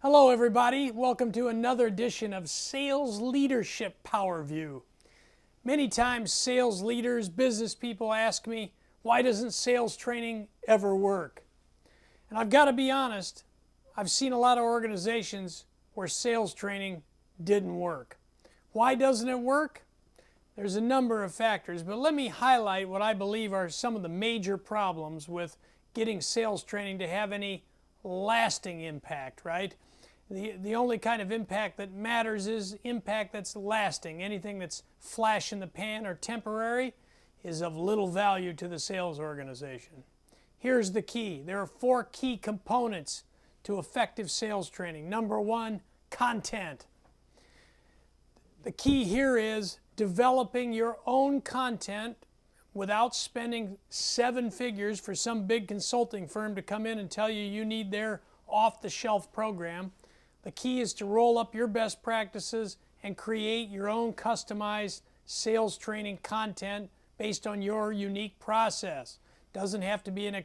Hello everybody, welcome to another edition of Sales Leadership Power View. Many times sales leaders, business people ask me, why doesn't sales training ever work? And I've got to be honest, I've seen a lot of organizations where sales training didn't work. Why doesn't it work? There's a number of factors, but let me highlight what I believe are some of the major problems with getting sales training to have any lasting impact, right? The only kind of impact that matters is impact that's lasting. Anything that's flash in the pan or temporary is of little value to the sales organization. Here's the key. There are 4 key components to effective sales training. Number 1, content. The key here is developing your own content without spending 7 figures for some big consulting firm to come in and tell you you need their off-the-shelf program. The key is to roll up your best practices and create your own customized sales training content based on your unique process. Doesn't have to be an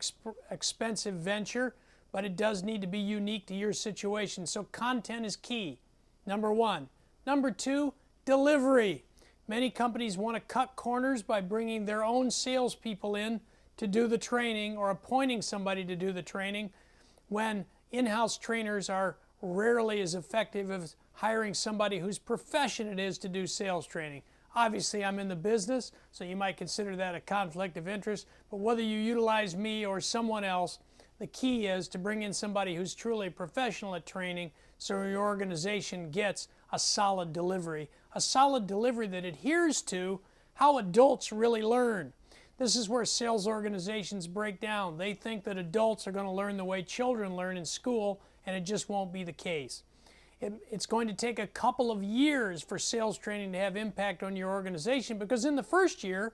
expensive venture, but it does need to be unique to your situation. So content is key, number 1. Number 2, delivery. Many companies want to cut corners by bringing their own salespeople in to do the training or appointing somebody to do the training when in-house trainers are rarely as effective as hiring somebody whose profession it is to do sales training. Obviously, I'm in the business, so you might consider that a conflict of interest, but whether you utilize me or someone else, the key is to bring in somebody who's truly a professional at training so your organization gets a solid delivery that adheres to how adults really learn. This is where sales organizations break down. They think that adults are going to learn the way children learn in school, and it just won't be the case. It's going to take a couple of years for sales training to have impact on your organization, because in the first year,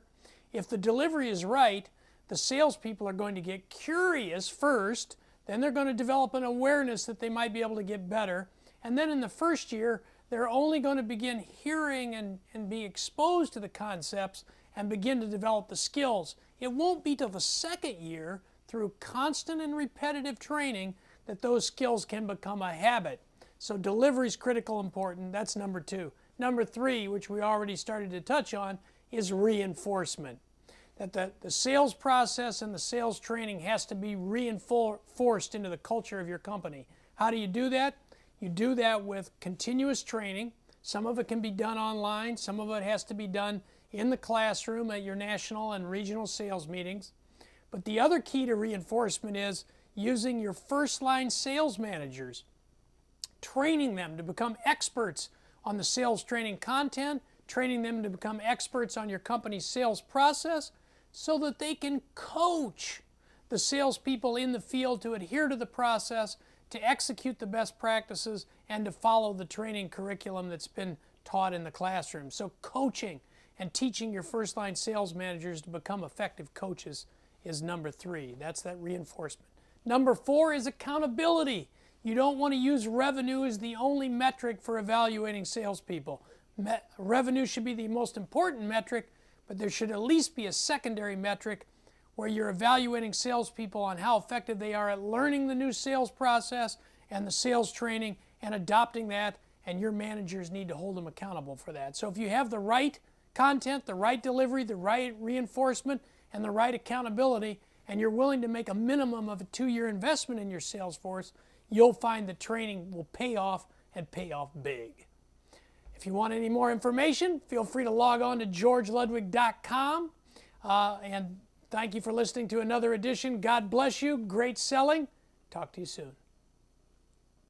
if the delivery is right, the salespeople are going to get curious first, then they're going to develop an awareness that they might be able to get better, and then in the first year, they're only going to begin hearing and be exposed to the concepts and begin to develop the skills. It won't be till the second year, through constant and repetitive training, that those skills can become a habit. So delivery is critical important. That's number 2. Number 3, which we already started to touch on, is reinforcement. That the sales process and the sales training has to be reinforced into the culture of your company. How do you do that? You do that with continuous training. Some of it can be done online. Some of it has to be done in the classroom at your national and regional sales meetings. But the other key to reinforcement is using your first-line sales managers, training them to become experts on the sales training content, training them to become experts on your company's sales process so that they can coach the salespeople in the field to adhere to the process, to execute the best practices, and to follow the training curriculum that's been taught in the classroom. So coaching and teaching your first-line sales managers to become effective coaches is number 3. That's that reinforcement. Number 4 is accountability. You don't want to use revenue as the only metric for evaluating salespeople. Revenue should be the most important metric, but there should at least be a secondary metric where you're evaluating salespeople on how effective they are at learning the new sales process and the sales training and adopting that, and your managers need to hold them accountable for that. So if you have the right content, the right delivery, the right reinforcement, and the right accountability, and you're willing to make a minimum of a 2-year investment in your sales force, you'll find the training will pay off and pay off big. If you want any more information, feel free to log on to georgeludwig.com. And thank you for listening to another edition. God bless you. Great selling. Talk to you soon.